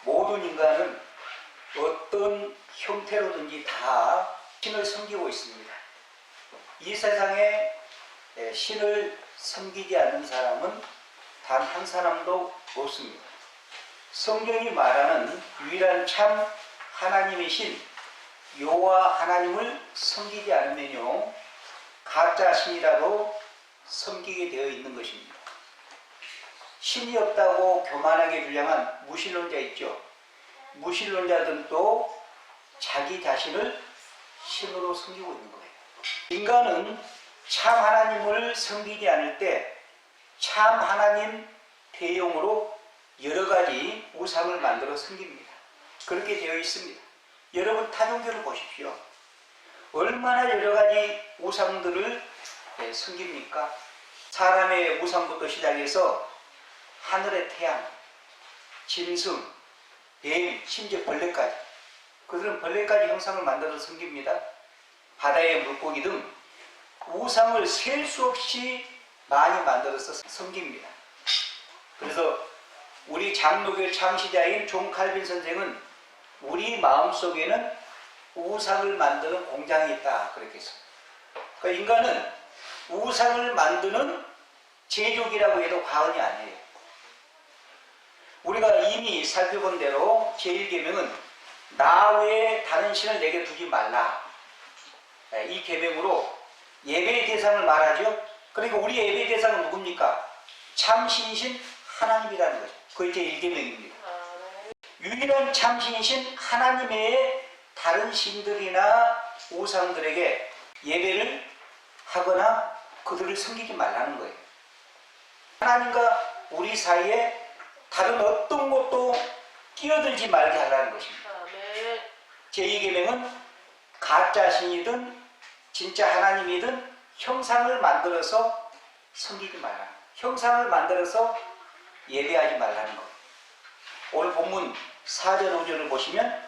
모든 인간은 어떤 형태로든지 다 신을 섬기고 있습니다. 이 세상에 신을 섬기지 않는 사람은 단 한 사람도 없습니다. 성경이 말하는 유일한 참 하나님의 신 여호와 하나님을 섬기지 않으면요 가짜 신이라도 섬기게 되어 있는 것입니다. 신이 없다고 교만하게 주장한 무신론자 있죠. 무신론자들도 자기 자신을 신으로 섬기고 있는 거예요. 인간은 참 하나님을 섬기지 않을 때 참 하나님 대용으로 여러 가지 우상을 만들어 섬깁니다. 그렇게 되어 있습니다. 여러분 타종교를 보십시오. 얼마나 여러 가지 우상들을 섬깁니까? 사람의 우상부터 시작해서 하늘의 태양, 짐승, 뱀, 심지어 벌레까지. 그들은 벌레까지 형상을 만들어 섬깁니다. 바다의 물고기 등 우상을 셀 수 없이 많이 만들어서 섬깁니다. 그래서 우리 장로교 창시자인 존 칼빈 선생은 우리 마음속에는 우상을 만드는 공장이 있다 그렇게 했습니다. 그러니까 인간은 우상을 만드는 제조기라고 해도 과언이 아니에요. 우리가 이미 살펴본 대로 제1계명은 나 외에 다른 신을 내게 두지 말라. 이 계명으로 예배의 대상을 말하죠. 그러니까 우리 예배의 대상은 누굽니까? 참신이신 하나님이라는 거죠. 그게 제1계명입니다. 유일한 참신이신 하나님 외에 다른 신들이나 우상들에게 예배를 하거나 그들을 섬기지 말라는 거예요. 하나님과 우리 사이에 다른 어떤 것도 끼어들지 말게 하라는 것입니다. 제2계명은 가짜 신이든 진짜 하나님이든 형상을 만들어서 섬기지 말라. 형상을 만들어서 예배하지 말라는 것. 오늘 본문 4절 5절을 보시면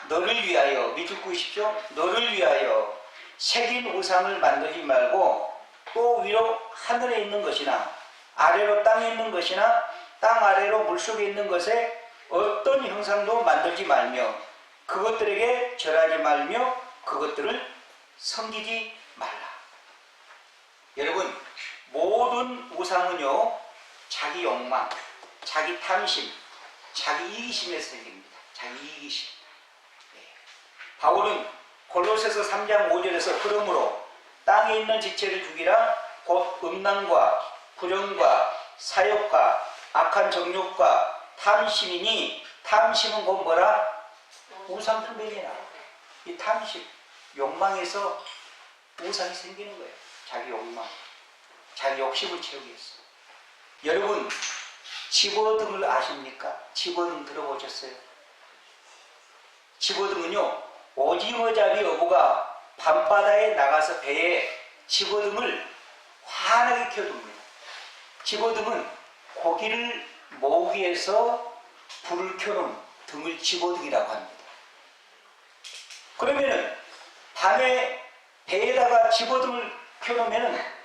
너를 위하여 밑줄 그으십시오. 너를 위하여 새긴 우상을 만들지 말고 또 위로 하늘에 있는 것이나 아래로 땅에 있는 것이나 땅 아래로 물속에 있는 것에 어떤 형상도 만들지 말며 그것들에게 절하지 말며 그것들을 섬기지 말라. 여러분 모든 우상은요 자기 욕망, 자기 탐심, 자기 이기심에서 생깁니다. 자기 이기심. 바울은 골로새서 3장 5절에서 그러므로 땅에 있는 지체를 죽이라 곧 음란과 불령과 사욕과 악한 정욕과 탐심이니 탐심은 곧 뭐라? 우상 숭배니라. 이 탐심, 욕망에서 우상이 생기는 거예요. 자기 욕망, 자기 욕심을 채우기 위해서. 여러분 집어등을 아십니까? 집어등 들어보셨어요? 집어등은요 오징어잡이 어부가 밤바다에 나가서 배에 집어등을 환하게 켜둡니다. 집어등은 고기를 모으기 위해서 불을 켜놓은 등을 집어등이라고 합니다. 그러면은 밤에 배에다가 집어등을 켜놓으면은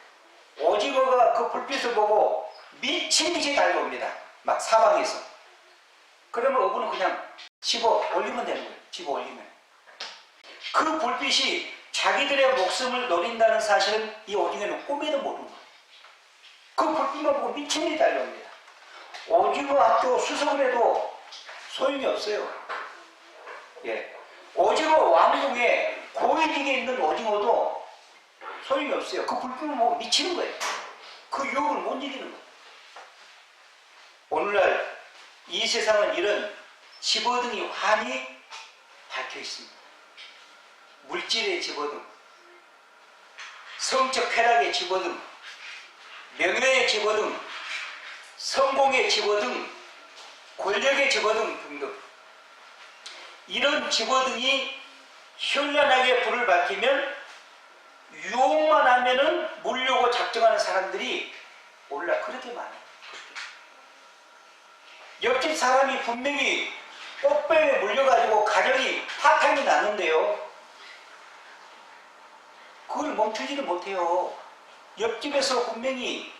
오징어가 그 불빛을 보고 미친 듯이 달려옵니다. 막 사방에서. 그러면 어부는 그냥 집어 올리면 되는 거예요. 집어 올리면. 그 불빛이 자기들의 목숨을 노린다는 사실은 이 오징어는 꿈에도 모르는 거예요. 그 불빛만 보고 미친 듯이 달려옵니다. 오징어 학교 수석을 해도 소용이 없어요. 예. 오징어 왕궁에 고위직에 있는 오징어도 소용이 없어요. 그 불빛을 보고 미치는 거예요. 그 유혹을 못 이기는 거예요. 오늘날 이 세상은 이런 집어등이 환히 밝혀 있습니다. 물질의 집어등, 성적 쾌락의 집어등, 명예의 집어등, 성공의 집어등, 권력의 집어등 등등. 이런 집어등이 현란하게 불을 밝히면 유혹만 하면은 물려고 작정하는 사람들이 오늘날 그렇게 많아요. 옆집 사람이 분명히 꽃뱀에 물려가지고 가정이 파탄이 났는데요. 그걸 멈추지를 못해요. 옆집에서 분명히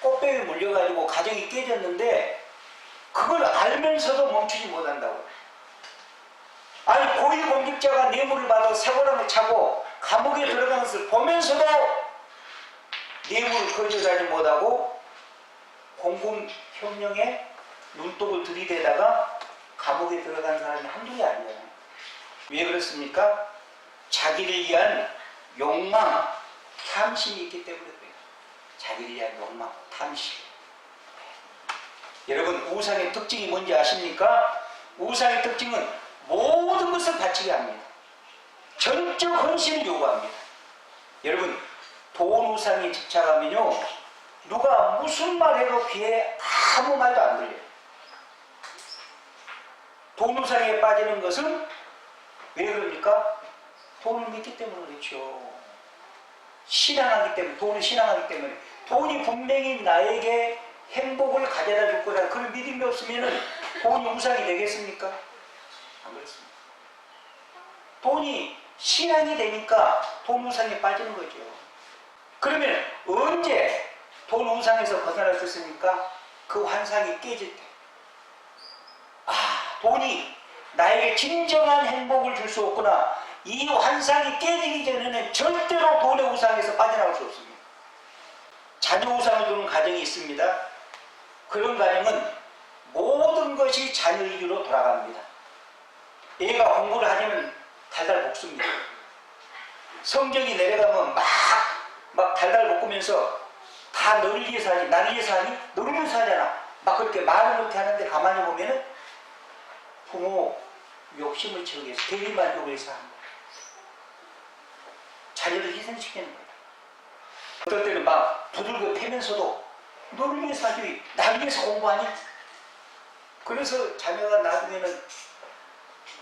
꽃뱀에 물려가지고 가정이 깨졌는데 그걸 알면서도 멈추지 못한다고. 아니 고위 공직자가 뇌물을 받아 사고랑을 차고 감옥에 들어가는 것을 보면서도 뇌물을 거절하지 못하고 공군혁명에 눈독을 들이대다가 감옥에 들어간 사람이 한둘이 아니잖아요. 왜 그렇습니까? 자기를 위한 욕망, 탐심이 있기 때문에 그래요. 자기를 위한 욕망, 탐심. 여러분 우상의 특징이 뭔지 아십니까? 우상의 특징은 모든 것을 바치게 합니다. 전적 헌신을 요구합니다. 여러분 돈 우상에 집착하면요 누가 무슨 말 해도 귀에 아무 말도 안 들려요. 돈 우상에 빠지는 것은 왜 그럽니까? 돈을 믿기 때문에 그렇죠. 신앙하기 때문에, 돈을 신앙하기 때문에. 돈이 분명히 나에게 행복을 가져다 줄 거다. 그런 믿음이 없으면 돈이 우상이 되겠습니까? 안 그렇습니다. 돈이 신앙이 되니까 돈 우상에 빠지는 거죠. 그러면 언제 돈 우상에서 벗어날 수 있습니까? 그 환상이 깨질 때. 아, 돈이 나에게 진정한 행복을 줄 수 없구나. 이 환상이 깨지기 전에는 절대로 돈의 우상에서 빠져나올 수 없습니다. 자녀 우상을 두는 가정이 있습니다. 그런 가정은 모든 것이 자녀 위주로 돌아갑니다. 애가 공부를 하려면 달달 볶습니다. 성적이 내려가면 막 달달 볶으면서 다 너를 위해서 하니, 나를 위해서 하니, 너를 위해서 하잖아. 막 그렇게 말을 그렇게 하는데 가만히 보면은 부모 욕심을 채우기 위해서, 대리만족을 위해서 합니다. 자녀를 희생시키는 거예요. 어떨 때는 막 두들겨 패면서도 너를 위해서 하지, 나를 위해서 공부하니? 그래서 자녀가 나중에는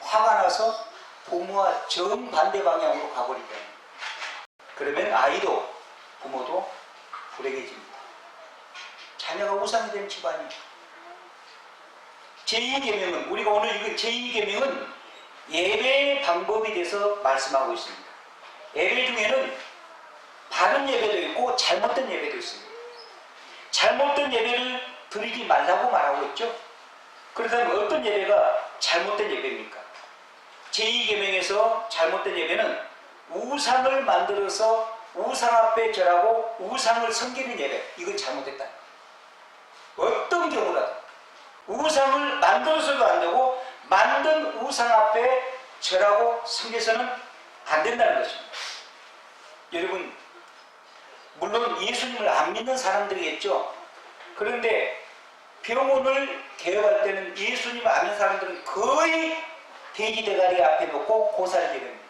화가 나서 부모와 정반대 방향으로 가버리잖아요. 그러면 아이도 부모도 불행해집니다. 자녀가 우상이 된 집안이. 제2계명은, 우리가 오늘 읽은 제2계명은 예배의 방법에 대해서 말씀하고 있습니다. 예배 중에는 바른 예배도 있고 잘못된 예배도 있습니다. 잘못된 예배를 드리지 말라고 말하고 있죠. 그렇다면 어떤 예배가 잘못된 예배입니까? 제2계명에서 잘못된 예배는 우상을 만들어서 우상 앞에 절하고 우상을 섬기는 예배, 이건 잘못됐다. 어떤 경우라도 우상을 만들어서도 안 되고 만든 우상 앞에 절하고 섬겨서는 안 된다는 것입니다. 여러분 물론 예수님을 안 믿는 사람들이겠죠. 그런데 병원을 개업할 때는 예수님을 안 믿는 사람들은 거의 돼지 대가리 앞에 놓고 고사를 지릅니다.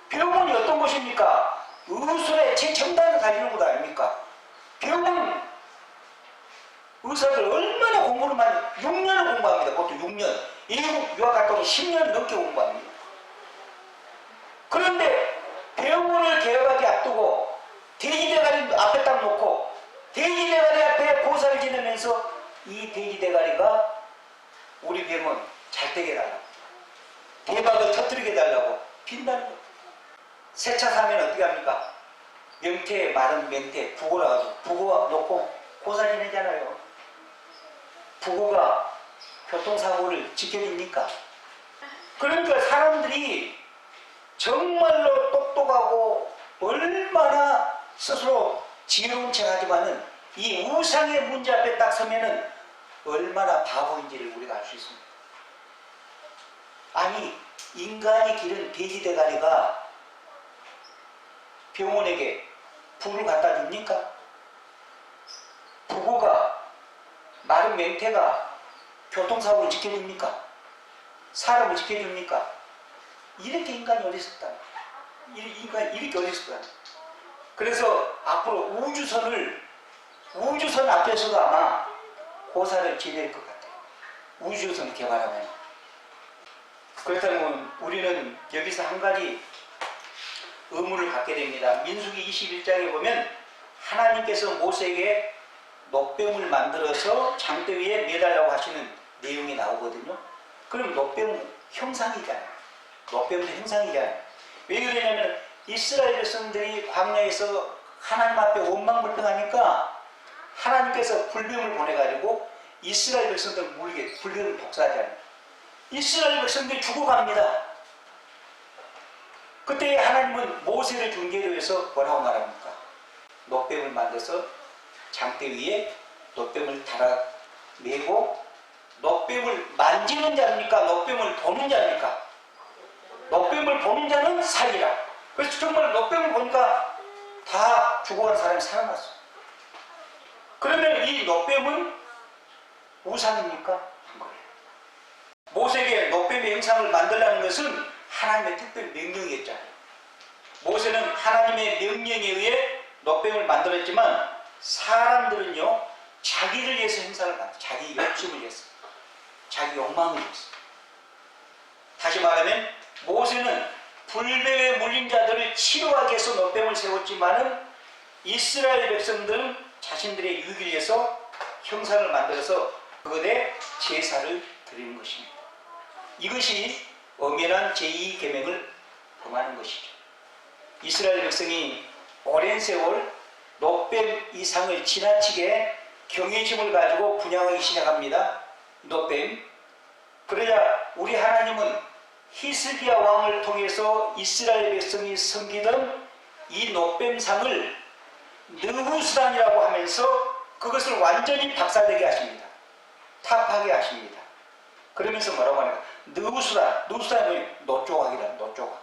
병원이 어떤 곳입니까? 의술의 최첨단을 가지는 곳 아닙니까? 병원 의사들 얼마나 공부를 많이, 6년을 공부합니다. 보통 6년. 외국 유학 갔다 오면 10년 넘게 공부합니다. 그런데 병원을 개업하기 앞두고 돼지대가리 앞에 딱 놓고 돼지대가리 앞에 고사를 지내면서 이 돼지대가리가 우리 병원 잘 되게 해달라고, 대박을 터뜨리게 해달라고 빈다는 거예요. 새 차 사면 어떻게 합니까? 명태, 마른 명태, 부고라 가지고 부고 놓고 고사 지내잖아요. 부고가 교통사고를 지켜줍니까? 그러니까 사람들이 정말로 똑똑하고 얼마나 스스로 지혜로운 척하지만은 이 우상의 문제 앞에 딱 서면은 얼마나 바보인지를 우리가 알 수 있습니다. 아니 인간이 기른 돼지대가리가 병원에게 부를 갖다 줍니까? 부고가 마른 맹태가 교통사고를 지켜줍니까? 사람을 지켜줍니까? 이렇게 인간이 어리석다. 인간이 이렇게 어리석다. 그래서 앞으로 우주선 앞에서도 아마 고사를 지낼 것 같아요. 우주선 개발하면. 그렇다면 우리는 여기서 한 가지 의문을 갖게 됩니다. 민수기 21장에 보면 하나님께서 모세에게 놋뱀을 만들어서 장대 위에 매달라고 하시는 내용이 나오거든요. 그럼 놋뱀은 형상이잖아요. 놋뱀도 형상이잖아요. 왜 그러냐면 이스라엘 백성들이 광야에서 하나님 앞에 원망불평하니까 하나님께서 불뱀을 보내가지고 이스라엘 백성들 물게 불뱀을 독사하잖아요. 이스라엘 백성들이 죽어갑니다. 그때 하나님은 모세를 중개로 해서 뭐라고 말합니까? 놋뱀을 만들어서 장대 위에 놋뱀을 달아 메고, 놋뱀을 만지는 자입니까? 놋뱀을 보는 자입니까? 놋뱀을 보는 자는 살리라. 그래서 정말 놋뱀을 보니까 다 죽어간 사람이 살아났어요. 그러면 이 놋뱀은 우상입니까? 한 거예요. 모세에게 놋뱀의 형상을 만들라는 것은 하나님의 특별 명령이었잖아요. 모세는 하나님의 명령에 의해 놋뱀을 만들었지만 사람들은요, 자기를 위해서 형상을 만들어요. 자기 욕심을 위해서, 자기 욕망을 위해서. 다시 말하면 모세는 불뱀에 물린 자들을 치료하기 위해서 놋뱀을 세웠지만은 이스라엘 백성들은 자신들의 유익을 위해서 형상을 만들어서 그것에 제사를 드리는 것입니다. 이것이 엄연한 제2계명을 범하는 것이죠. 이스라엘 백성이 오랜 세월 놋뱀 이상을 지나치게 경외심을 가지고 분양하기 시작합니다. 놋뱀. 그러자 우리 하나님은 히스기야 왕을 통해서 이스라엘 백성이 섬기던 이 놋뱀상을 느후수단이라고 하면서 그것을 완전히 박살내게 하십니다. 타파하게 하십니다. 그러면서 뭐라고 하는가? 느후수단이 놋조각이다. 놋조각.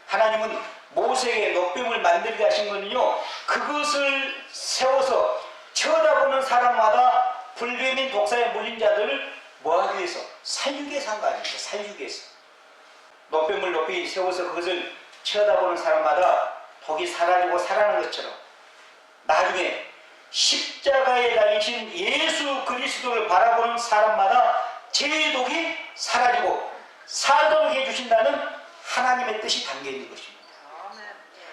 하나님은 모세에게 놋뱀을 만들게 하신 것은요, 그것을 세워서 쳐다보는 사람마다 불뱀인 독사에 물린 자들을 뭐하기 위해서? 살리기 위해서 한 거 아닙니까? 살리기 위해서. 놋뱀을 높이 세워서 그것을 쳐다보는 사람마다 독이 사라지고 살아나는 것처럼 나중에 십자가에 달리신 예수 그리스도를 바라보는 사람마다 죄독이 사라지고 살도록 해주신다는 하나님의 뜻이 담겨있는 것입니다.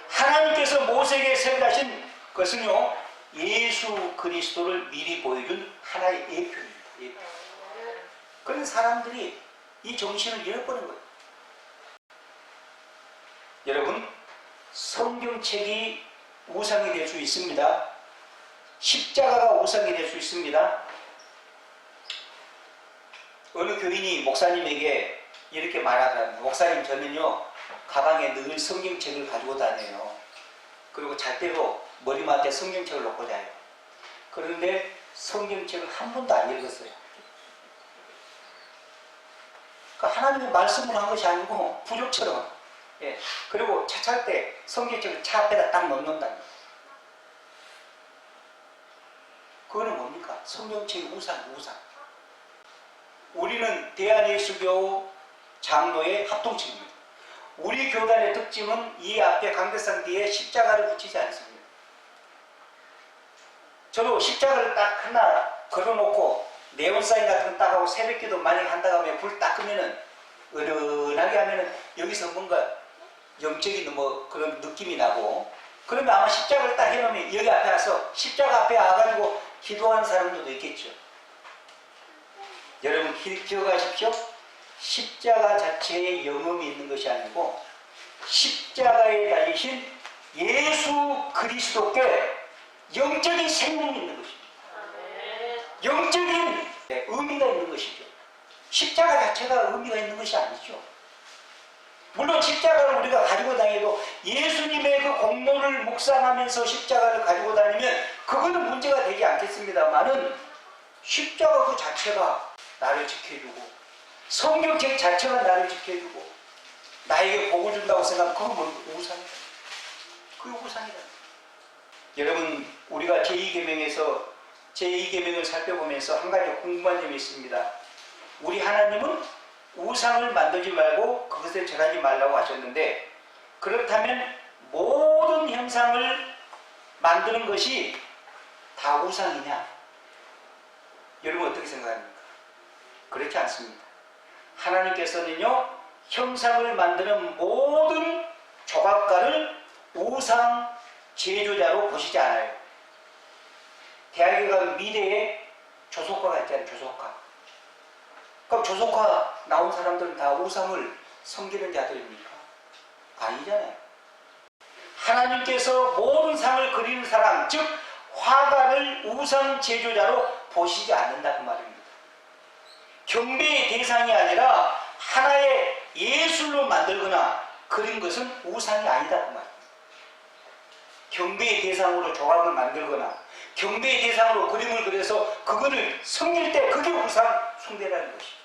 하나님께서 모세에게 세우신 것은요, 예수 그리스도를 미리 보여준 하나의 예표입니다. 예표. 그런 사람들이 이 정신을 잃어버린 거예요. 여러분, 성경책이 우상이 될 수 있습니다. 십자가가 우상이 될 수 있습니다. 어느 교인이 목사님에게 이렇게 말하더라고요. 목사님, 저는요 가방에 늘 성경책을 가지고 다녀요. 그리고 잘 때도 머리맡에 성경책을 놓고 자요. 그런데 성경책을 한 번도 안 읽었어요. 그러니까 하나님의 말씀으로 한 것이 아니고 부족처럼. 예. 그리고 차 탈 때 성경책을 차 앞에다 딱 놓는다. 그거는 뭡니까? 성경책의 우상. 우리는 대한예수교 장로의 합동체입니다. 우리 교단의 특징은 이 앞에 강대상 뒤에 십자가를 붙이지 않습니다. 저도 십자가를 딱 하나 걸어놓고 네온사인 같은 거 딱 하고 새벽기도 만약에 한다고 하면 불 딱 끄면은 은은하게 하면은 여기서 뭔가 영적인 뭐 그런 느낌이 나고, 그러면 아마 십자가를 딱 해놓으면 여기 앞에 와서 십자가 앞에 와가지고 기도하는 사람들도 있겠죠. 여러분 기억하십시오. 십자가 자체에 영음이 있는 것이 아니고 십자가에 달리신 예수 그리스도께 영적인 생명이 있는 것입니다. 영적인 의미가 있는 것이죠. 십자가 자체가 의미가 있는 것이 아니죠. 물론 십자가를 우리가 가지고 다니도 예수님의 그 공로를 묵상하면서 십자가를 가지고 다니면 그거는 문제가 되지 않겠습니다만은 십자가 그 자체가 나를 지켜주고 성경책 자체가 나를 지켜주고 나에게 복을 준다고 생각하면 그건 뭐 우상이다. 그게 우상이다. 여러분, 우리가 제2계명에서 제2계명을 살펴보면서 한 가지 궁금한 점이 있습니다. 우리 하나님은 우상을 만들지 말고 그것을 절하지 말라고 하셨는데, 그렇다면 모든 형상을 만드는 것이 다 우상이냐? 여러분 어떻게 생각합니까? 그렇지 않습니다. 하나님께서는요, 형상을 만드는 모든 조각가를 우상 제조자로 보시지 않아요. 대학에 가면 미래에 조속가가 있잖아요. 조속가. 그럼 조속화 나온 사람들은 다 우상을 섬기는 자들입니까? 아니잖아요. 하나님께서 모든 상을 그리는 사람, 즉 화가를 우상 제조자로 보시지 않는다 그 말입니다. 경배의 대상이 아니라 하나의 예술로 만들거나 그린 것은 우상이 아니다 그 말이에요. 경배의 대상으로 조각을 만들거나 경배의 대상으로 그림을 그려서 그거를 섬길 때 그게 우상 숭배라는 것이죠.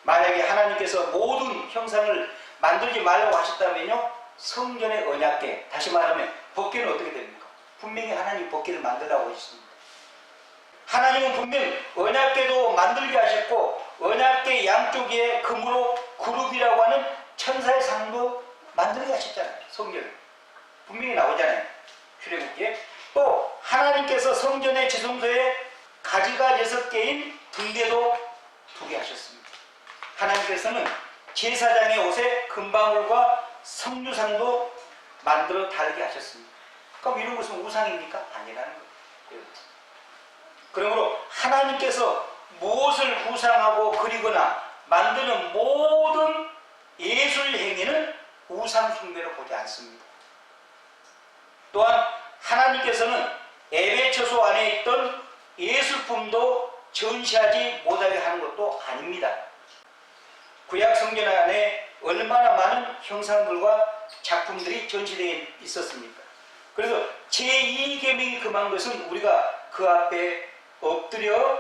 만약에 하나님께서 모든 형상을 만들지 말라고 하셨다면요, 성전의 언약궤, 다시 말하면 법궤는 어떻게 됩니까? 분명히 하나님 법궤를 만들라고 하셨습니다. 하나님은 분명 언약궤도 만들게 하셨고 언약궤 양쪽에 금으로 그룹이라고 하는 천사의 상도 만들게 하셨잖아요. 성전을 분명히 나오잖아요. 출애굽기에. 또 하나님께서 성전의 지성소에 가지가 6개인 등대도 두게 하셨습니다. 하나님께서는 제사장의 옷에 금방울과 성류상도 만들어 달게 하셨습니다. 그럼 이런 것은 우상입니까? 아니라는 거예요. 그러므로 하나님께서 무엇을 구상하고 그리거나 만드는 모든 예술 행위는 우상 숭배로 보지 않습니다. 또한 하나님께서는 예배 처소 안에 있던 예술품도 전시하지 못하게 하는 것도 아닙니다. 구약 성전 안에 얼마나 많은 형상들과 작품들이 전시되어 있었습니까? 그래서 제2계명이 금한 것은 우리가 그 앞에 엎드려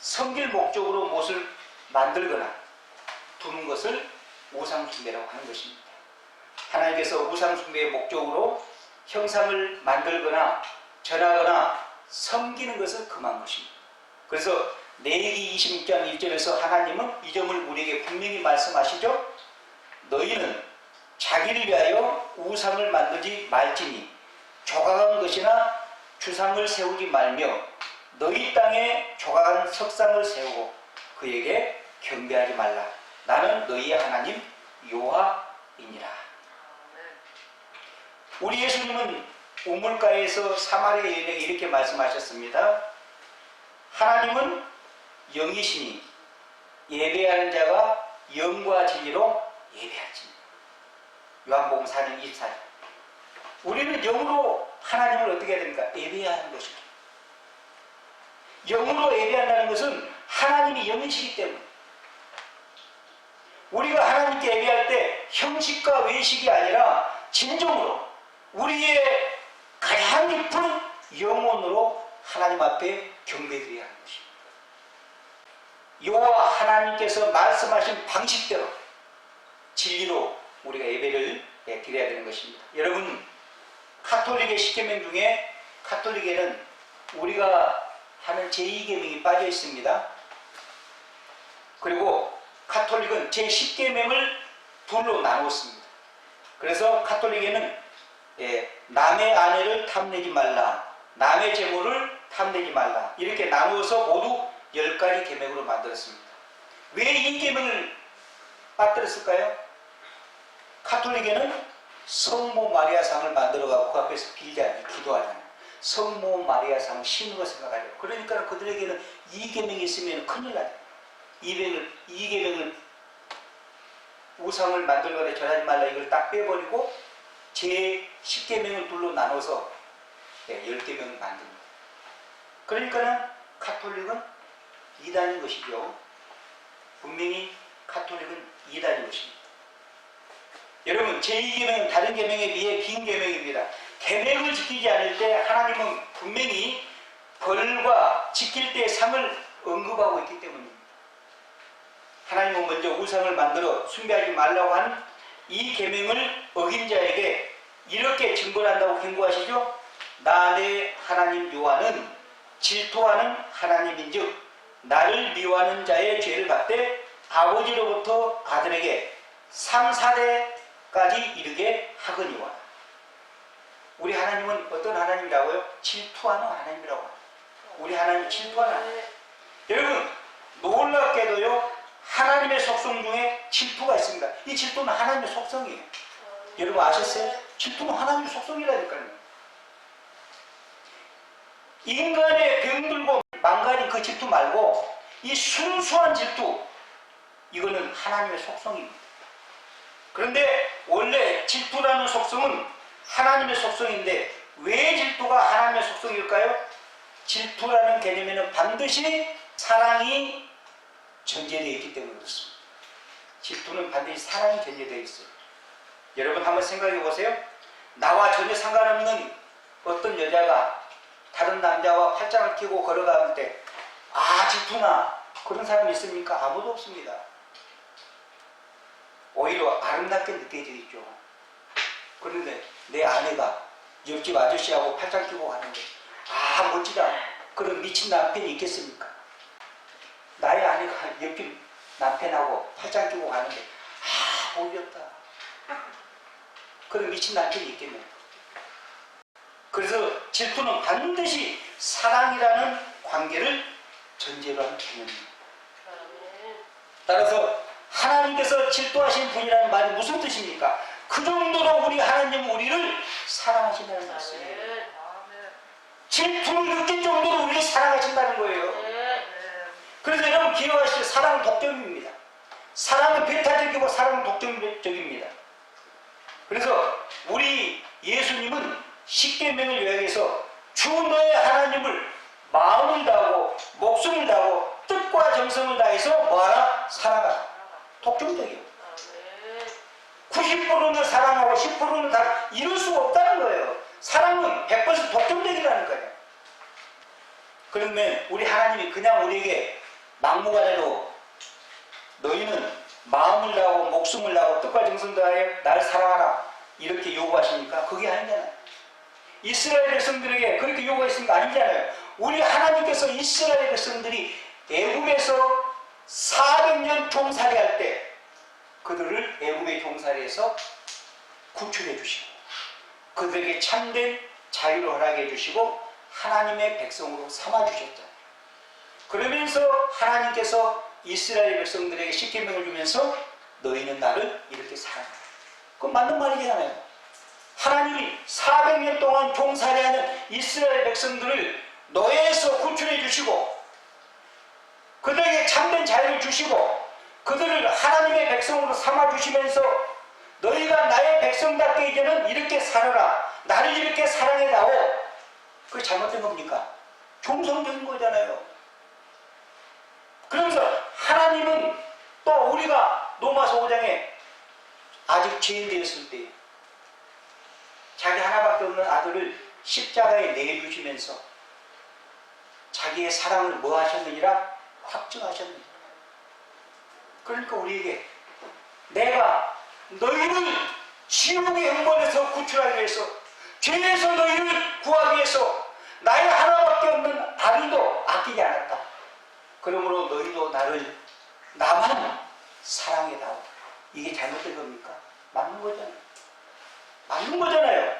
섬길 목적으로 무엇을 만들거나 두는 것을 우상숭배라고 하는 것입니다. 하나님께서 우상숭배의 목적으로 형상을 만들거나 전하거나 섬기는 것을 금한 것입니다. 그래서 레위기 26장 1절에서 하나님은 이 점을 우리에게 분명히 말씀하시죠. 너희는 자기를 위하여 우상을 만들지 말지니 조각한 것이나 주상을 세우지 말며 너희 땅에 조각한 석상을 세우고 그에게 경배하지 말라. 나는 너희의 하나님 여호와이니라. 우리 예수님은 우물가에서 사마리아 여인에게 이렇게 말씀하셨습니다. 하나님은 영이시니 예배하는 자가 영과 진리로 예배하지. 요한복음 4장 24절. 우리는 영으로 하나님을 어떻게 해야 됩니까? 예배해야 하는 것입니다. 영으로 예배한다는 것은 하나님이 영이시기 때문에 우리가 하나님께 예배할 때 형식과 외식이 아니라 진정으로 우리의 가장 깊은 영혼으로 하나님 앞에 경배드려야 하는 것입니다. 여호와 하나님께서 말씀하신 방식대로 진리로 우리가 예배를 드려야 되는 것입니다. 여러분, 카톨릭의 10계명 중에 카톨릭에는 우리가 하는 제2계명이 빠져 있습니다. 그리고 카톨릭은 제10계명을 둘로 나누었습니다. 그래서 카톨릭에는 남의 아내를 탐내지 말라, 남의 재물을 탐내지 말라, 이렇게 나누어서 모두 10가지 계명으로 만들었습니다. 왜 이 계명을 빠뜨렸을까요? 카톨릭에는 성모 마리아상을 만들어가고 그 앞에서 빌잖아요. 기도하잖아요. 성모 마리아상 신으로 생각하죠. 그러니까 그들에게는 이 계명이 있으면 큰일 나요. 이 계명을 우상을 만들거나 전하지 말라 이걸 딱 빼버리고 제 10계명을 둘로 나눠서 10계명을 만듭니다. 그러니까는 카톨릭은 이단인 것이죠. 분명히 카톨릭은 이단인 것입니다. 여러분, 제2계명은 다른 계명에 비해 긴 계명입니다. 계명을 지키지 않을 때 하나님은 분명히 벌과 지킬 때의 상을 언급하고 있기 때문입니다. 하나님은 먼저 우상을 만들어 숭배하지 말라고 하는 이 계명을 어긴 자에게 이렇게 증거한다고 경고하시죠. 나 내 하나님 여호와는 질투하는 하나님인즉 나를 미워하는 자의 죄를 받되 아버지로부터 아들에게 3, 4대까지 이르게 하거니와. 우리 하나님은 어떤 하나님이라고요? 질투하는 하나님이라고 합니다. 우리 하나님 질투하는 하나님. 여러분, 놀랍게도요, 하나님의 속성 중에 질투가 있습니다. 이 질투는 하나님의 속성이에요. 여러분 아셨어요? 질투는 하나님의 속성이라니까요. 인간의 병들고 망가진 그 질투 말고 이 순수한 질투, 이거는 하나님의 속성입니다. 그런데 원래 질투라는 속성은 하나님의 속성인데 왜 질투가 하나님의 속성일까요? 질투라는 개념에는 반드시 사랑이 전제되어 있기 때문에 그렇습니다. 질투는 반드시 사랑이 전제되어 있어요. 여러분 한번 생각해 보세요. 나와 전혀 상관없는 어떤 여자가 다른 남자와 팔짱을 끼고 걸어가는 때 질투나 그런 사람이 있습니까? 아무도 없습니다. 오히려 아름답게 느껴져 있죠. 그런데 내 아내가 옆집 아저씨하고 팔짱 끼고 가는데 멋지다. 그런 미친 남편이 있겠습니까? 나의 아내가 옆집 남편하고 팔짱 끼고 가는데 보이었다. 그런 미친 남편이 있겠네요. 그래서 질투는 반드시 사랑이라는 관계를 전제로 하는 개념입니다. 따라서 하나님께서 질투하신 분이라는 말이 무슨 뜻입니까? 그 정도로 우리 하나님은 우리를 사랑하신다는 말씀이에요. 질투를 느낄 정도로 우리를 사랑하신다는 거예요. 그래서 여러분 기억하시죠? 사랑은 독점입니다. 사랑은 배타적이고 사랑은 독점적입니다. 그래서 우리 예수님은 십계명을 요약해서 주 너의 하나님을 마음을 다하고 목숨을 다하고 뜻과 정성을 다해서 뭐하라? 사랑하라. 독점적이에요. 90%는 사랑하고 10%는 다 이룰 수가 없다는 거예요. 사랑은 100% 독점적이라는 거예요. 그러면 우리 하나님이 그냥 우리에게 막무가내로 너희는 마음을 다하고 목숨을 다하고 뜻과 정성을 다해 날 사랑하라 이렇게 요구하십니까? 그게 아니잖아요. 이스라엘 백성들에게 그렇게 요구했으면 아니잖아요. 우리 하나님께서 이스라엘 백성들이 애굽에서 400년 종살이할 때 그들을 애굽의 종살이에서 구출해 주시고 그들에게 참된 자유를 허락해 주시고 하나님의 백성으로 삼아 주셨잖아요. 그러면서 하나님께서 이스라엘 백성들에게 십계명을 주면서 너희는 나를 이렇게 사랑하라. 그건 맞는 말이잖아요. 하나님이 400년 동안 종살이하는 이스라엘 백성들을 노예에서 구출해 주시고 그들에게 참된 자유를 주시고 그들을 하나님의 백성으로 삼아 주시면서 너희가 나의 백성답게 이제는 이렇게 살아라. 나를 이렇게 사랑해다오. 그게 잘못된 겁니까? 종성적인 거잖아요. 그러면서 하나님은 또 우리가 로마서 5장에 아직 죄인 되었을 때 자기 하나밖에 없는 아들을 십자가에 내주시면서 자기의 사랑을 뭐 하셨느니라? 확증하셨느니라. 그러니까 우리에게 내가 너희를 지옥의 형벌에서 구출하기 위해서 죄에서 너희를 구하기 위해서 나의 하나밖에 없는 아들도 아끼지 않았다. 그러므로 너희도 나만 사랑해다오. 이게 잘못된 겁니까? 맞는 거잖아요. 맞는 거잖아요.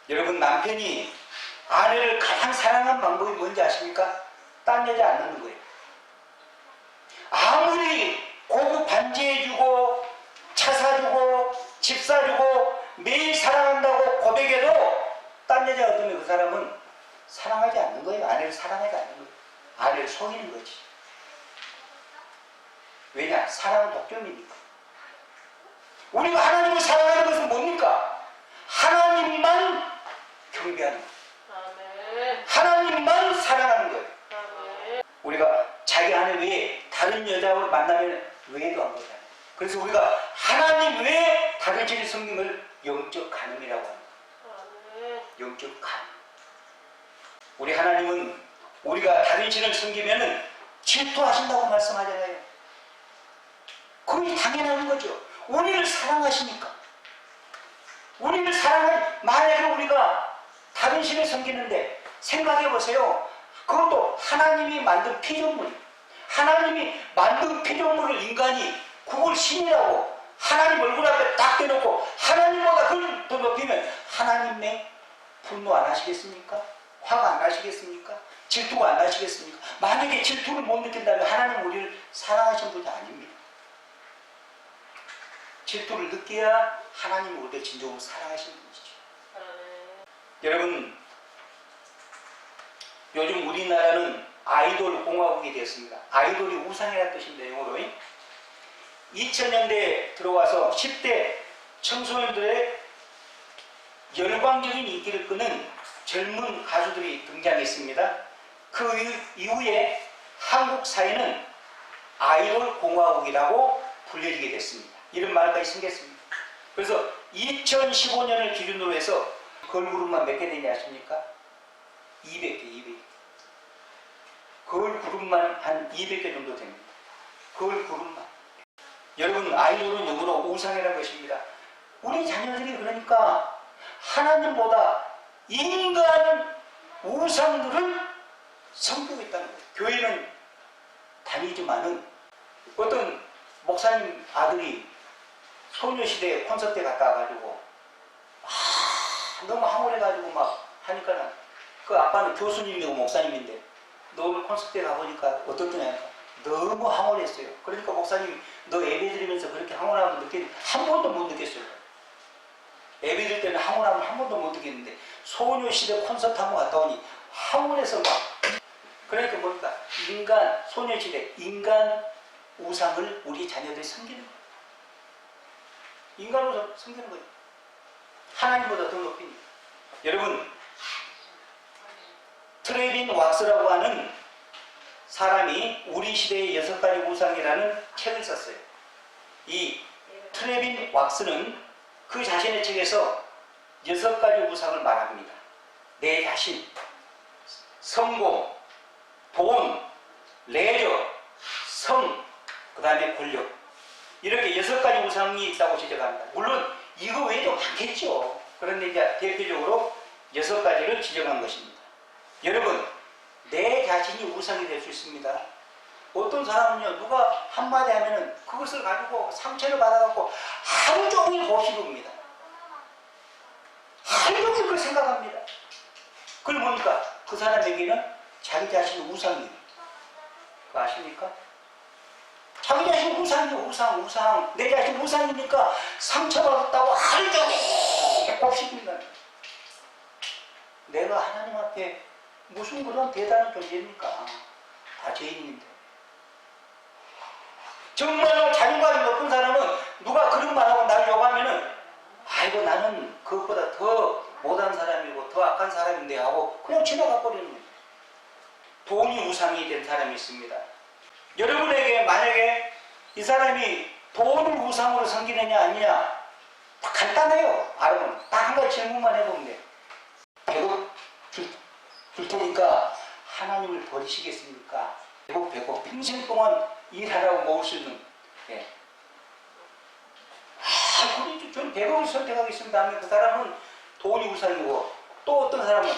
여러분 남편이 아내를 가장 사랑하는 방법이 뭔지 아십니까? 딴 여자 안 넣는 거예요. 아무리 고급 반지해주고 차 사주고 집 사주고 매일 사랑한다고 고백해도 딴 여자 얻으면 그 사람은 사랑하지 않는 거예요. 아내를 사랑하지 않는 거예요. 아내를 속이는 거지. 왜냐? 사랑은 독점이니까. 우리가 하나님을 사랑하는 것은 뭡니까? 하나님만 경배하는 거예요. 하나님만 사랑하는 거예요. 우리가 자기 아내 외에 다른 여자를 만나면 외도 한 거잖아요. 그래서 우리가 하나님 외에 다른 신을 섬기는 걸 영적 간음이라고 합니다. 영적 간음. 우리 하나님은 우리가 다른 신을 섬기면 질투하신다고 말씀하잖아요. 그게 당연한 거죠. 우리를 사랑하시니까. 우리를 만약에 우리가 다른 신을 섬기는데 생각해 보세요. 그것도 하나님이 만든 피조물. 하나님이 만든 피조물을 인간이 그걸 신이라고 하나님 얼굴 앞에 딱 대놓고 하나님보다 그걸 더 높이면 하나님의 분노 안 하시겠습니까? 화가 안 나시겠습니까? 질투가 안 나시겠습니까? 만약에 질투를 못 느낀다면 하나님 우리를 사랑하신 분이 아닙니다. 질투를 느껴야 하나님 우리를 진정으로 사랑하시는 분이시죠. 여러분 요즘 우리나라는 아이돌 공화국이 되었습니다. 아이돌이 우상이라는 뜻인데 영어로 2000년대에 들어와서 10대 청소년들의 열광적인 인기를 끄는 젊은 가수들이 등장했습니다. 그 이후에 한국 사회는 아이돌 공화국이라고 불려지게 됐습니다. 이런 말까지 생겼습니다. 그래서 2015년을 기준으로 해서 걸그룹만 몇 개 되냐 아십니까? 200개, 200개. 걸그룹만 한 200개 정도 됩니다. 걸그룹만. 여러분, 아이돌은 영어로 우상이라는 것입니다. 우리 자녀들이 그러니까 하나님보다 인간 우상들을 섬기고 있다는 거예요. 교회는 다니지만은 어떤 목사님 아들이 소녀시대 콘서트에 갔다 와가지고 너무 황홀해가지고 막 하니까는 그 아빠는 교수님이고 목사님인데 너 오늘 콘서트에 가보니까 어떻더냐. 너무 황홀했어요. 그러니까 목사님이 너 예배 드리면서 그렇게 황홀함을 느꼈는데 한 번도 못 느꼈어요. 예배 드릴 때는 황홀함을 한 번도 못 느꼈는데 소녀시대 콘서트 한 번 갔다 오니 황홀해서 막. 그러니까 뭡니까? 소녀시대 인간 우상을 우리 자녀들이 섬기는 거예요. 인간 우상 섬기는 거예요. 하나님보다 더 높이니. 여러분, 트레빈 왁스라고 하는 사람이 우리 시대의 6가지 우상이라는 책을 썼어요. 이 트레빈 왁스는 그 자신의 책에서 6가지 우상을 말합니다. 내 자신, 성공, 돈, 레저, 성, 그 다음에 권력. 이렇게 6가지 우상이 있다고 지적합니다. 물론 이거 외에도 많겠죠. 그런데 이제 대표적으로 6가지를 지적한 것입니다. 여러분, 내 자신이 우상이 될 수 있습니다. 어떤 사람은요, 누가 한마디 하면은 그것을 가지고 상처를 받아갖고 하루 종일 고시봅니다. 하루 종일 그걸 생각합니다. 그걸 보니까 그 사람에게는 자기 자신이 우상이에요. 그거 아십니까? 자기 자신이 우상이에요. 우상. 내 자신이 우상이니까 상처받았다고 하루 종일 곱씹습니다. 내가 하나님 앞에 무슨 그런 대단한 존재입니까? 다 죄인인데. 정말로 자존감이 높은 사람은 누가 그런 말하고 나를 욕하면은 아이고 나는 그것보다 더 못한 사람이고 더 악한 사람인데 하고 그냥 지나가 버리는 거예요. 돈이 우상이 된 사람이 있습니다. 여러분에게 만약에 이 사람이 돈을 우상으로 섬기느냐 아니냐 간단해요. 알아보면 딱 한 가지 질문만 해보면 돼요. 100억 줄 테니까 하나님을 버리시겠습니까? 100억 평생 동안 일하라고 모을 수 있는. 예. 그러니 저는 100억을 선택하겠습니다 하면 그 사람은 돈이 우상이고, 또 어떤 사람은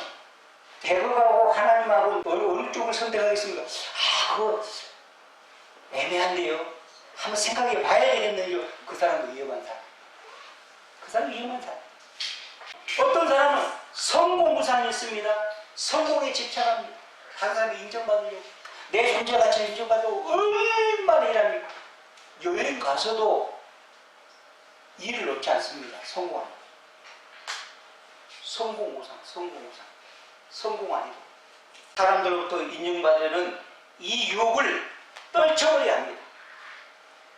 100억하고 하나님하고 어느 쪽을 선택하겠습니까? 그거 애매한데요. 한번 생각해 봐야 되겠네요. 그 사람도 위험한 사람. 그 사람 위험한 사람. 어떤 사람은 성공 우상이 있습니다. 성공에 집착합니다. 다른 사람이 인정받으려고. 내 존재 가치를 인정받으려고 얼마나 일합니까? 여행 가서도 일을 얻지 않습니다. 성공합니다. 성공 우상. 성공 아니고. 사람들로부터 인정받으려는 이 유혹을 떨쳐버려야 합니다.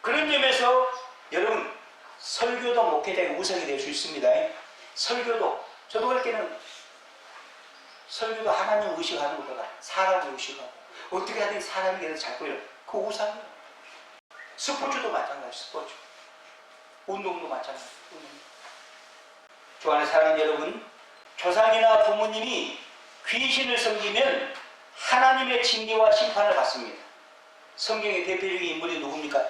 그런 점에서 여러분, 설교도 목회자의 우상이 될 수 있습니다. 설교도, 저도 할 때는 설교도 하나님 의식하는 것보다 사람을 의식하고 어떻게 하든 사람에게 잘 보여요. 그 우상이에요. 스포츠도 마찬가지. 스포츠, 운동도 마찬가지. 주 안에 사랑하는 여러분, 조상이나 부모님이 귀신을 섬기면 하나님의 징계와 심판을 받습니다. 성경의 대표적인 인물이 누굽니까?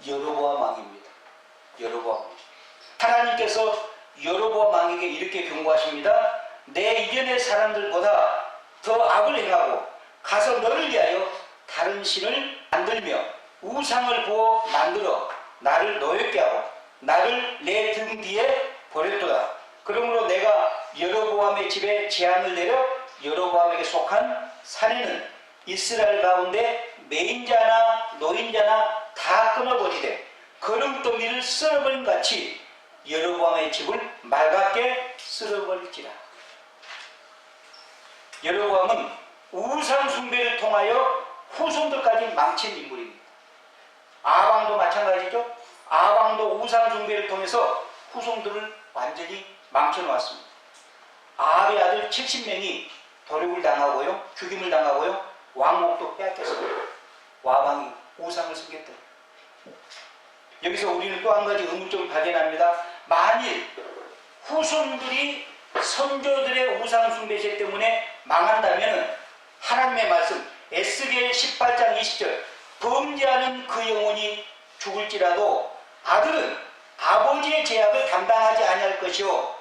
여로보암 왕입니다. 여로보암. 하나님께서 여로보암 왕에게 이렇게 경고하십니다. 내 이전의 사람들보다 더 악을 행하고 가서 너를 위하여 다른 신을 만들며 우상을 부어 만들어 나를 노엽게 하고 나를 내 등 뒤에 버렸도다. 그러므로 내가 여로보암의 집에 재앙을 내려 여로보암에게 속한 산에는 이스라엘 가운데 매인자나 노인자나 다 끊어버리되 거름더미를 쓸어버린 같이 여로보암의 집을 맑게 쓸어버릴지라. 여로보암은 우상 숭배를 통하여 후손들까지 망친 인물입니다. 아왕도 마찬가지죠. 아왕도 우상 숭배를 통해서 후손들을 완전히 망쳐놓았습니다. 아합의 아들 70명이 도륙을 당하고요, 죽임을 당하고요, 왕목도 빼앗겼습니다. 와방이 우상을 섬겼다. 여기서 우리는 또 한 가지 의문점을 발견합니다. 만일 후손들이 선조들의 우상 숭배죄 때문에 망한다면 하나님의 말씀 에스겔 18장 20절 범죄하는 그 영혼이 죽을지라도 아들은 아버지의 죄악을 담당하지 아니할 것이요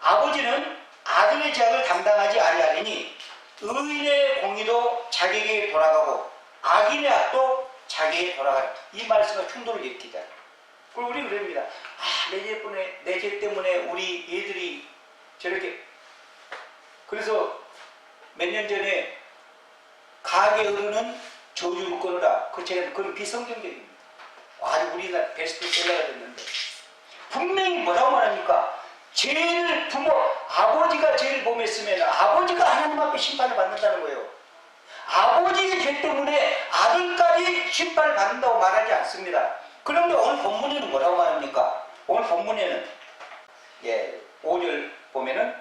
아버지는 아들의 죄악을 담당하지 아니하리니 의인의 공의도 자기에게 돌아가고 악인의 악도 자기에게 돌아가라. 이 말씀과 충돌을 일으키다. 그리고 우리 그럽니다. 내 죄 때문에 우리 애들이 저렇게. 그래서 몇 년 전에 가게 흐르는 저주를 끊으라. 그 책은 그건 비성경적입니다. 아주 우리나라 베스트셀러가 됐는데 분명히 뭐라고 말합니까? 죄를 아버지가 죄를 범했으면 아버지가 하나님 앞에 심판을 받는다는 거예요. 아버지의 죄 때문에 아들까지 심판을 받는다고 말하지 않습니다. 그런데 오늘 본문에는 뭐라고 말합니까? 오늘 본문에는 5절 보면은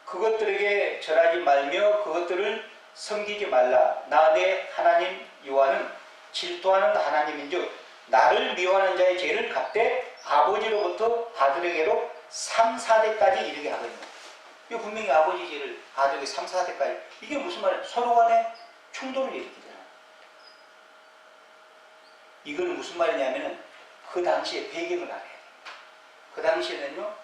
그것들에게 절하지 말며 그것들을 섬기지 말라. 나 내 하나님 여호와는 질투하는 하나님인즉 나를 미워하는 자의 죄를 갚되 아버지로부터 아들에게로 3, 4대까지 이르게 하거든요. 이거 분명히 아버지 죄를 아들에게 3, 4대까지. 이게 무슨 말이에요? 서로 간에 충돌을 일으키잖아요. 이거는 무슨 말이냐면은 그 당시의 배경을 알아야 돼요. 그 당시에는요,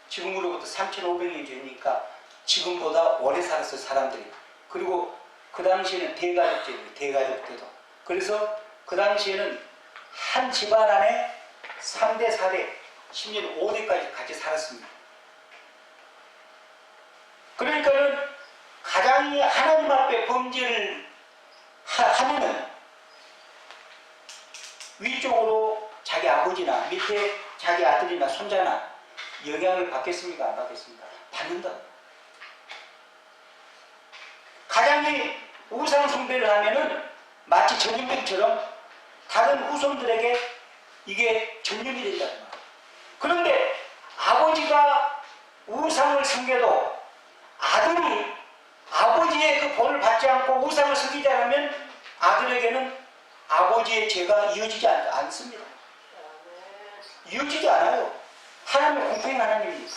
지금으로부터 3,500년 전이니까 지금보다 오래 살았어요, 사람들이. 그리고 그 당시에는 대가족제예요, 대가족제도. 그래서 그 당시에는 한 집안 안에 3대, 4대, 심지어는 5대까지 같이 살았습니다. 그러니까는 가장이 하나님 앞에 범죄를 하면은 위쪽으로 자기 아버지나 밑에 자기 아들이나 손자나 영향을 받겠습니까? 안 받겠습니까? 받는다. 가장이 우상 숭배를 하면은 마치 전염병처럼 다른 후손들에게 이게 전염이 된다는 거예요. 그런데 아버지가 우상을 섬겨도 아들이 아버지의 그 본을 받지 않고 우상을 섬기지 않으면 아들에게는 아버지의 죄가 이어지지 않습니다. 이어지지 않아요. 하나님은 공평한 하나님입니다.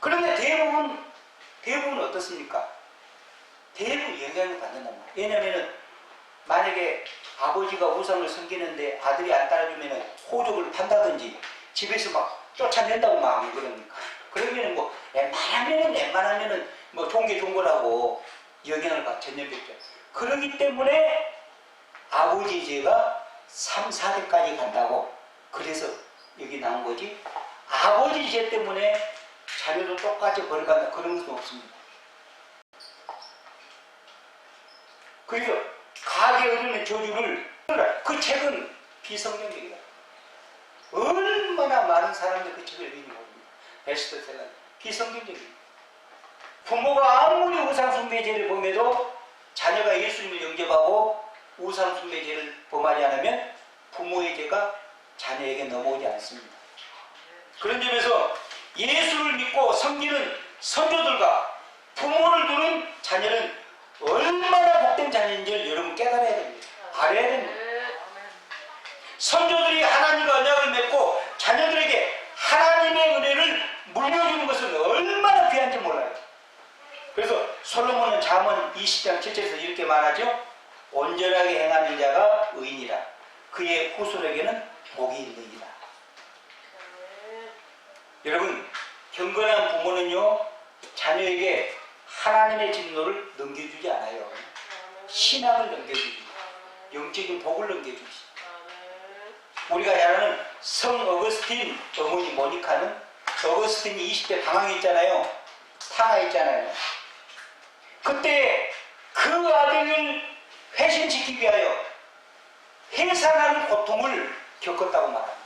그런데 대부분 어떻습니까? 대부분 영향을 받는단 말이에요. 왜냐하면 만약에 아버지가 우상을 섬기는데 아들이 안 따라주면 호적을 판다든지 집에서 막 쫓아낸다고 막 그러니까. 그러면 뭐 웬만하면은 뭐 종교라고 영향을 받 전염병죠. 그러기 때문에 아버지의 죄가 3, 4대까지 간다고. 그래서 여기 나온 거지. 아버지 죄 때문에 자녀도 똑같이 벌어간다 그런 것도 없습니다. 그래서 가게 흐르는 저주를 그 책은 비성경적이다. 얼마나 많은 사람들이 그 책을 읽는 겁니다. 베스트셀러 비성경적입니다. 부모가 아무리 우상숭배죄를 범해도 자녀가 예수님을 영접하고 우상숭배죄를 범하지 않으면 부모의 죄가 자녀에게 넘어오지 않습니다. 그런 점에서 예수를 믿고 섬기는 선조들과 부모를 두는 자녀는 얼마나 복된 자녀인지를 여러분 깨달아야 됩니다. 알아야 됩니다. 선조들이 하나님과 언약을 맺고 자녀들에게 하나님의 은혜를 물려주는 것은 얼마나 귀한지 몰라요. 그래서 솔로몬은 잠언 20장 7절에서 이렇게 말하죠. 온전하게 행하는 자가 의인이라 그의 후손에게는 복이 있느니라. 여러분, 경건한 부모는요 자녀에게 하나님의 진노를 넘겨주지 않아요. 신앙을 넘겨주지, 영적인 복을 넘겨주지. 우리가 잘 아는 성 어거스틴 어머니 모니카는 어거스틴이 20대 방황했잖아요. 탕하했잖아요. 그때 그 아들을 회심시키기 위하여 해산하는 고통을 겪었다고 말합니다.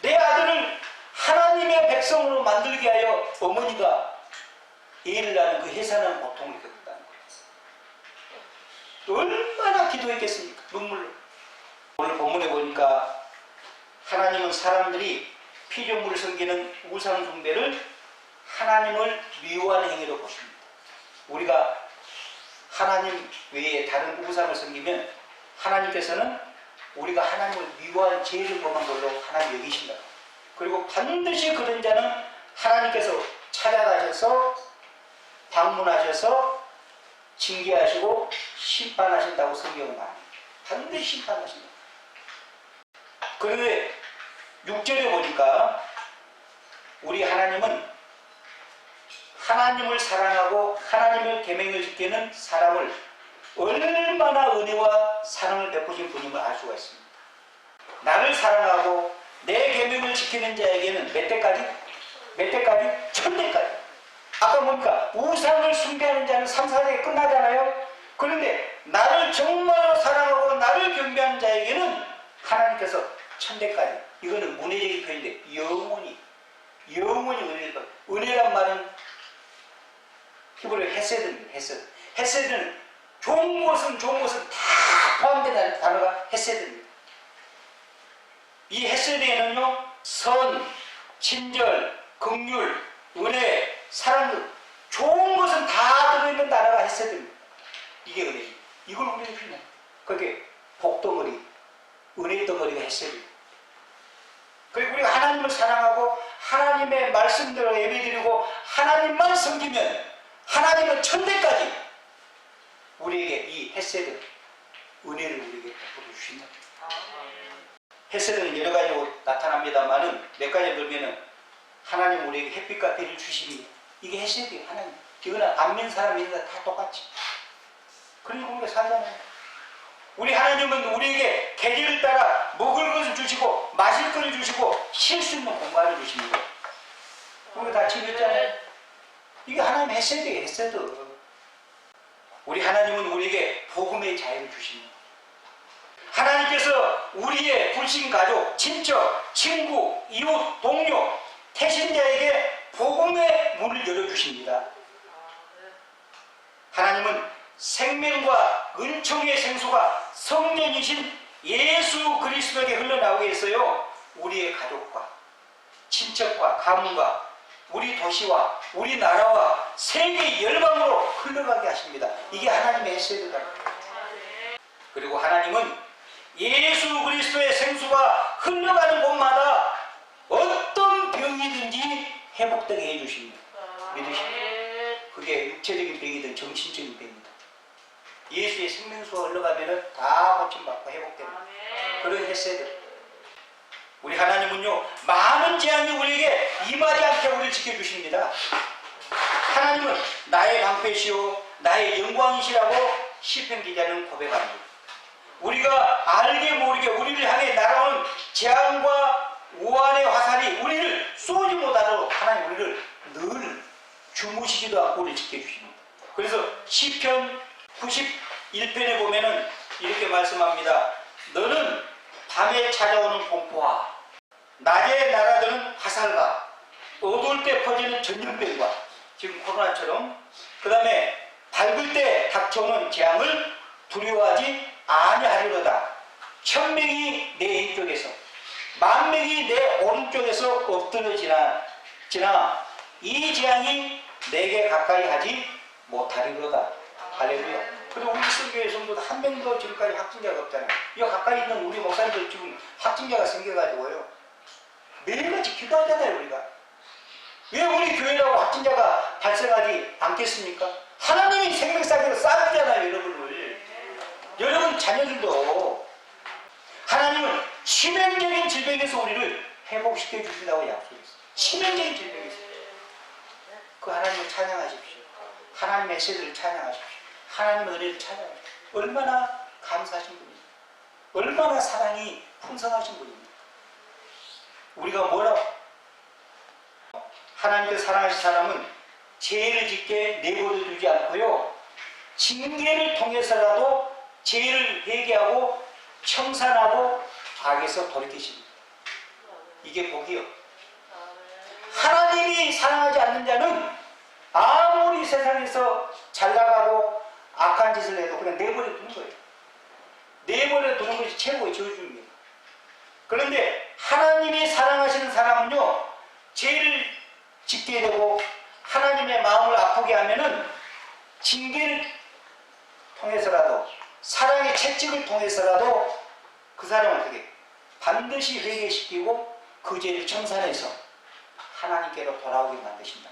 내 아들을 하나님의 백성으로 만들기 위하여 어머니가 애를 낳는 그 해산하는 고통을 겪었다는 거예요. 얼마나 기도했겠습니까? 눈물로. 오늘 본문에 보니까 하나님은 사람들이 피조물을 섬기는 우상 숭배를 하나님을 미워하는 행위로 보십니다. 우리가 하나님 외에 다른 우상을 섬기면 하나님께서는 우리가 하나님을 미워한 죄를 범한 걸로 하나님 여기신다. 그리고 반드시 그런 자는 하나님께서 찾아가셔서 방문하셔서 징계하시고 심판하신다고 성경은 말합니다. 반드시 심판하신다. 그런데 6절에 보니까 우리 하나님은 하나님을 사랑하고 하나님을 계명을 지키는 사람을 얼마나 은혜와 사랑을 베푸신 분임을 알 수가 있습니다. 나를 사랑하고 내 계명을 지키는 자에게는 몇 대까지? 몇 대까지? 천대까지. 아까 보니까 우상을 숭배하는 자는 3, 4대에 끝나잖아요. 그런데 나를 정말로 사랑하고 나를 경배하는 자에게는 하나님께서 천대까지. 이거는 문해적인 표현인데 영원히 은혜를 받. 은혜란 말은 히브리어 헤세드입니다. 헤세드. 헤세드는 좋은 것은 다 포함된 단어가 헤세드입니다. 이 헤세드에는요, 선, 친절, 긍휼, 은혜, 사랑 등 좋은 것은 다 들어있는 단어가 헤세드입니다. 이게 은혜입니다. 이걸 우리는 표현해요. 그게 복덩어리, 은혜 덩어리가 헤세드입니다. 그리고 우리가 하나님을 사랑하고 하나님의 말씀대로 예배드리고 하나님만 섬기면 하나님은 천대까지 우리에게 이 헤세드, 은혜를 우리에게 베풀어 주신다. 헤세드는 여러 가지로 나타납니다만은 몇 가지 들면은 하나님 우리에게 햇빛과 비를 주십니다. 이게 헤세드예요. 하나님. 이거는 안 믿는 사람 믿는 사람 다 똑같이. 그리고 우리가 살잖아요. 우리 하나님은 우리에게 계절을 따라 먹을 것을 주시고 마실 것을 주시고 쉴 수 있는 공간을 주십니다. 우리가 다 지냈잖아요. 이게 하나님의 헤세드예요. 헤세드. 우리 하나님은 우리에게 복음의 자유를 주십니다. 하나님께서 우리의 불신 가족, 친척, 친구, 이웃, 동료, 태신자에게 복음의 문을 열어주십니다. 하나님은 생명과 은총의 생수가 성령이신 예수 그리스도에게 흘러나오게 해서요, 우리의 가족과 친척과 가문과 우리 도시와 우리 나라와 세계 열방으로 흘러가게 하십니다. 이게 하나님의 헤세드다. 그리고 하나님은 예수 그리스도의 생수가 흘러가는 곳마다 어떤 병이든지 회복되게 해주십니다. 믿으십니까? 그게 육체적인 병이든 정신적인 병이든 예수의 생명수가 흘러가면 다 고침받고 회복됩니다. 그런 헤세드. 우리 하나님은요, 많은 재앙이 우리에게 임하지 않게 우리를 지켜주십니다. 하나님은 나의 방패시오 나의 영광이시라고 시편 기자는 고백합니다. 우리가 알게 모르게 우리를 향해 날아오는 재앙과 우환의 화살이 우리를 쏘지 못하도록 하나님 우리를 늘 주무시지도 않고 우리를 지켜주십니다. 그래서 시편 91편에 보면은 이렇게 말씀합니다. 너는 밤에 찾아오는 공포와 낮에 날아드는 화살과 어두울 때 퍼지는 전염병과 지금 코로나처럼 그 다음에 밝을 때 닥쳐오는 재앙을 두려워하지 아니하리로다. 1000명이 내 왼쪽에서 10,000명이 내 오른쪽에서 엎드러지나 이 재앙이 내게 가까이 하지 못하리로다. 할렐루야. 그리고 우리 성교회 성도도 한 명도 지금까지 확진자가 없잖아요. 이 가까이 있는 우리 목사님들 지금 확진자가 생겨가지고요, 매일같이 기도하잖아요. 우리가 왜 우리 교회라고 확진자가 발생하지 않겠습니까? 하나님이 생명사기로 쌓았잖아요. 여러분 자녀들도 하나님은 치명적인 질병에서 우리를 회복시켜 주신다고 약속했어요. 치명적인 질병에서. 그 하나님을 찬양하십시오. 하나님의 세대를 찬양하십시오. 하나님의 은혜를 찬양하십시오. 얼마나 감사하신 분입니다. 얼마나 사랑이 풍성하신 분입니다. 우리가 뭐라고? 하나님께서 사랑하신 사람은 죄를 짓게 내버려 두지 않고요, 징계를 통해서라도 죄를 회개하고 청산하고 악에서 돌이키십니다. 이게 복이요. 하나님이 사랑하지 않는 자는 아무리 세상에서 잘나가고 악한 짓을 해도 그냥 내버려 두는 거예요. 내버려 두는 것이 최고의 저주입니다. 그런데 하나님이 사랑하시는 사람은요, 죄를 짓게 되고 하나님의 마음을 아프게 하면은 징계를 통해서라도 사랑의 채찍을 통해서라도 그 사람을 어떻게 반드시 회개시키고 그 죄를 청산해서 하나님께로 돌아오게 만드신다.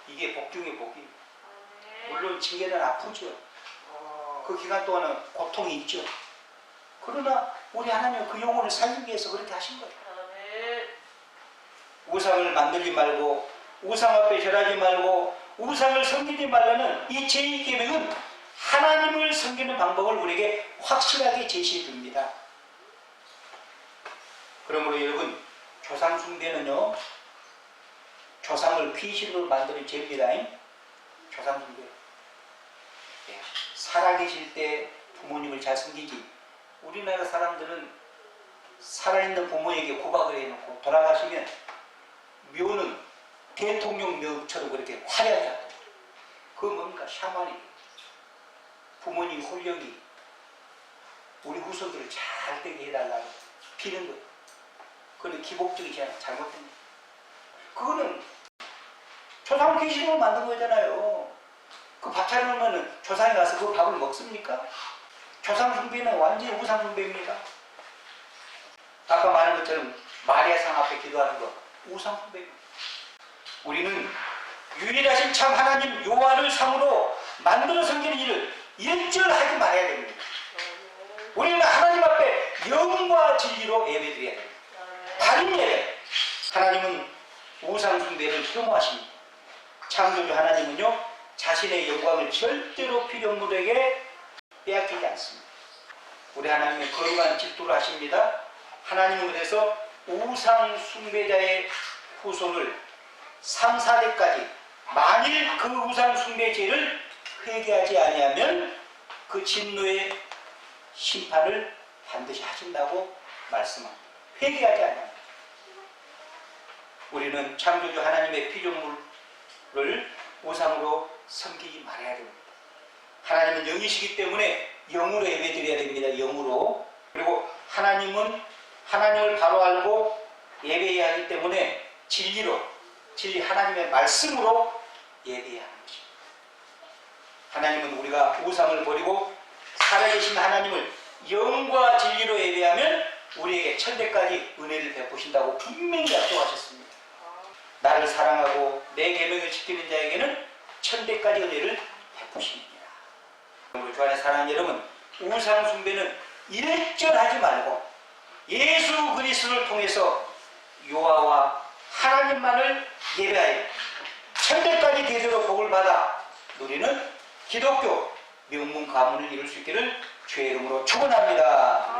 이게 복 중의 복입니다. 물론 징계는 아프죠. 그 기간 동안은 고통이 있죠. 그러나 우리 하나님은 그 영혼을 살리기 위해서 그렇게 하신 거예요. 우상을 만들지 말고 우상 앞에 절하지 말고 우상을 섬기지 말라는 이 제2계명은 하나님을 섬기는 방법을 우리에게 확실하게 제시해 줍니다. 그러므로 여러분, 조상 숭배는요, 조상을 귀신으로 만드는 죄입니다. 조상 숭배. 살아계실 때 부모님을 잘 섬기지. 우리나라 사람들은 살아있는 부모에게 고박을 해놓고 돌아가시면 묘는 대통령 묘처럼 그렇게 화려하게 하고, 그거 뭡니까? 샤머니. 부모님 홀령이 우리 후손들을 잘 되게 해달라고 비는 것. 그건 기복적이 잘못된 거. 그거는 조상을 귀신으로 만든 거잖아요. 그 밥 차려놓으면 조상이 가서 그 밥을 먹습니까? 조상 숭배는 완전히 우상 숭배입니다. 아까 말한 것처럼 마리아 상 앞에 기도하는 거 우상 숭배입니다. 우리는 유일하신 참 하나님 여호와를 상으로 만들어 섬기는 일을 일절하지 말아야 됩니다. 우리는 하나님 앞에 영과 진리로 예배드려야 됩니다. 다른 예배. 하나님은 우상 숭배를 혐오하십니다. 창조주 하나님은요, 자신의 영광을 절대로 피조물에게 빼앗기지 않습니다. 우리 하나님은 거룩한 질투를 하십니다. 하나님은 그래서 우상 숭배자의 후손을 3, 4대까지 만일 그 우상 숭배 죄를 회개하지 아니하면 그 진노의 심판을 반드시 하신다고 말씀합니다. 회개하지 아니하면. 우리는 창조주 하나님의 피조물을 우상으로 섬기지 말아야 됩니다. 하나님은 영이시기 때문에 영으로 예배드려야 됩니다. 영으로. 그리고 하나님은 하나님을 바로 알고 예배해야 하기 때문에 진리로, 진리 하나님의 말씀으로 예배해야 하는 것입니다. 하나님은 우리가 우상을 버리고 살아계신 하나님을 영과 진리로 예배하면 우리에게 천대까지 은혜를 베푸신다고 분명히 약속하셨습니다. 나를 사랑하고 내 계명을 지키는 자에게는 천대까지 은혜를 베푸십니다. 우리 주 안에 사랑하는 여러분, 우상 숭배는 일절하지 말고 예수 그리스도를 통해서 여호와와 하나님만을 예배하여 천대까지 대대로 복을 받아 누리는 기독교 명문 가문을 이룰 수 있기를 주의 이름으로 축원합니다.